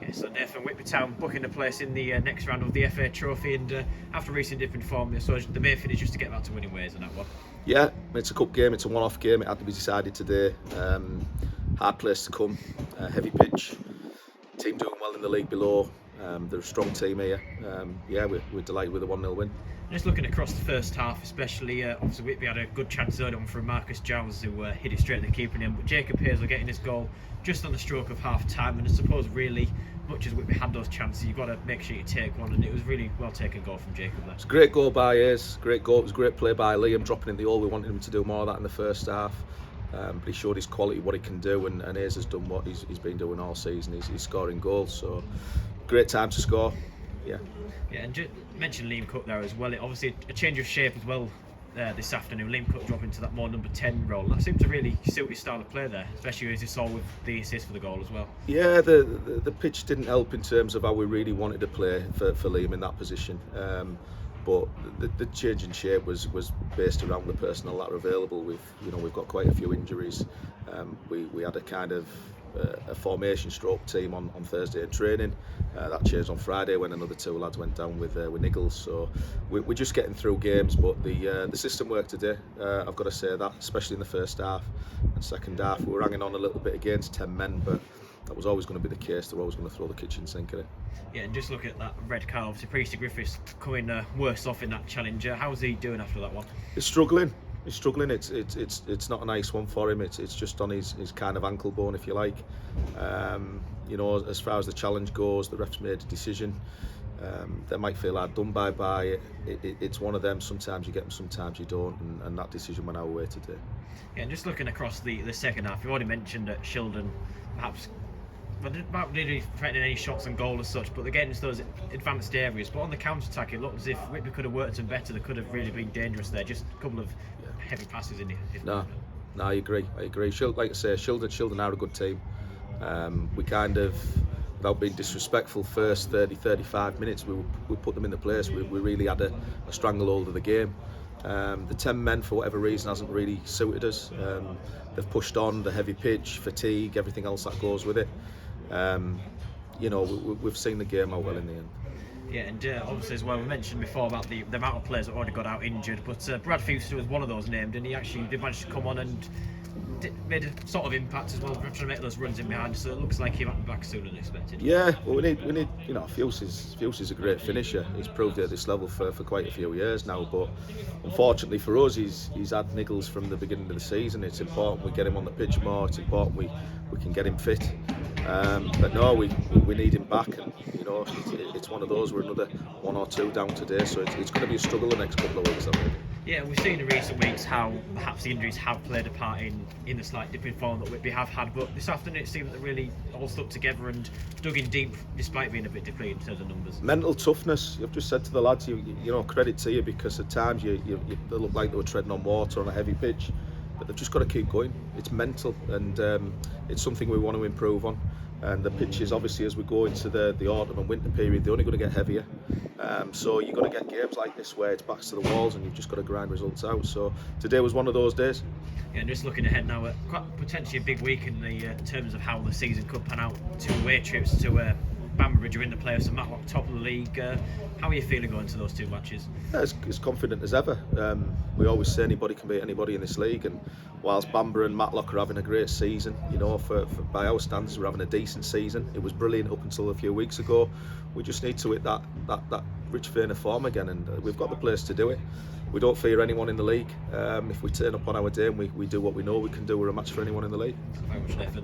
Yeah, so Nathan, Whitby Town booking a place in the next round of the FA Trophy, and after recent dip in form, so the main thing is just to get back to winning ways on that one. Yeah, it's a cup game, it's a one-off game, it had to be decided today. Hard place to come, heavy pitch, team doing well in the league below, they're a strong team here. Yeah, we're delighted with a 1-0 win. Just looking across the first half, especially, obviously Whitby had a good chance early on from Marcus Giles, who hit it straight at the keeper end, but Jacob Hazel getting his goal just on the stroke of half time, and I suppose really, much as Whitby had those chances, you've got to make sure you take one, and it was really well taken goal from Jacob there. It's a great goal by Hayes, great goal, it was a great play by Liam, dropping in the hole. We wanted him to do more of that in the first half, but he showed his quality, what he can do, and Hayes has done what he's been doing all season. He's scoring goals, so great time to score. Yeah, and just mention Liam Cook there as well. It obviously a change of shape as well this afternoon. Liam Cook dropping to that more number 10 role. That seemed to really suit his style of play there, especially as you saw with the assist for the goal as well. Yeah, the pitch didn't help in terms of how we really wanted to play for Liam in that position. But the change in shape was based around the personnel that are available. We've got quite a few injuries. We had a kind of a formation stroke team on Thursday in training. That changed on Friday when another two lads went down with niggles. So we're just getting through games, but the system worked today. I've got to say that, especially in the first half and second half. We were hanging on a little bit against 10 men, but that was always going to be the case. They're always going to throw the kitchen sink at it. Yeah, and just look at that red card. Obviously, Priestley Griffiths coming worse off in that challenge. How's he doing after that one? He's struggling. It's not a nice one for him. It's just on his kind of ankle bone, if you like. As far as the challenge goes, the ref's made a decision. They might feel hard done by it's one of them. Sometimes you get them, sometimes you don't, and that decision went our way today. Yeah, and just looking across the second half, you've already mentioned that Shildon perhaps not really threatening any shots on goal as such, but they're getting into those advanced areas. But on the counter-attack, it looked as if Whitby could have worked them better. They could have really been dangerous there. Just a couple of heavy passes in it. No, I agree. Like I say, Shildon are a good team. We kind of, without being disrespectful, first 30-35 minutes, we put them in the place. We really had a stranglehold of the game. The 10 men, for whatever reason, hasn't really suited us. They've pushed on the heavy pitch, fatigue, everything else that goes with it. We've seen the game out well in the end. Yeah, and obviously as well, we mentioned before about the amount of players that already got out injured, but Brad Fuster was one of those named, and he actually did manage to come on and made a sort of impact as well, trying to make those runs in behind, so it looks like he might be back sooner than expected. Yeah, well, we need Fuster's a great finisher. He's proved it at this level for quite a few years now, but unfortunately for us, he's had niggles from the beginning of the season. It's important we get him on the pitch more. It's important we can get him fit. But no, we need him back, and it's one of those. We're another 1 or 2 down today, so it's going to be a struggle the next couple of weeks, I think. Yeah, we've seen in recent weeks how perhaps the injuries have played a part in the slight dip in form that Whitby have had, but this afternoon it seemed that they really all stuck together and dug in deep despite being a bit depleted in terms of numbers. Mental toughness. You've just said to the lads, credit to you, because at times they look like they were treading on water on a heavy pitch, but they've just got to keep going. It's mental, and it's something we want to improve on. And the pitches, obviously, as we go into the autumn and winter period, they're only going to get heavier. So you've got to get games like this where it's backs to the walls and you've just got to grind results out. So today was one of those days. Yeah, and just looking ahead now, quite potentially a big week in the terms of how the season could pan out. 2 away trips to Bamber are in the playoffs and Matlock top of the league. How are you feeling going to those 2 matches? Yeah, as confident as ever. We always say anybody can beat anybody in this league, and whilst Bamber and Matlock are having a great season, for by our standards we're having a decent season. It was brilliant up until a few weeks ago. We just need to hit that rich vein of form again, and we've got the players to do it. We don't fear anyone in the league. If we turn up on our day and we do what we know we can do, we're a match for anyone in the league. Thank you very much, Nathan.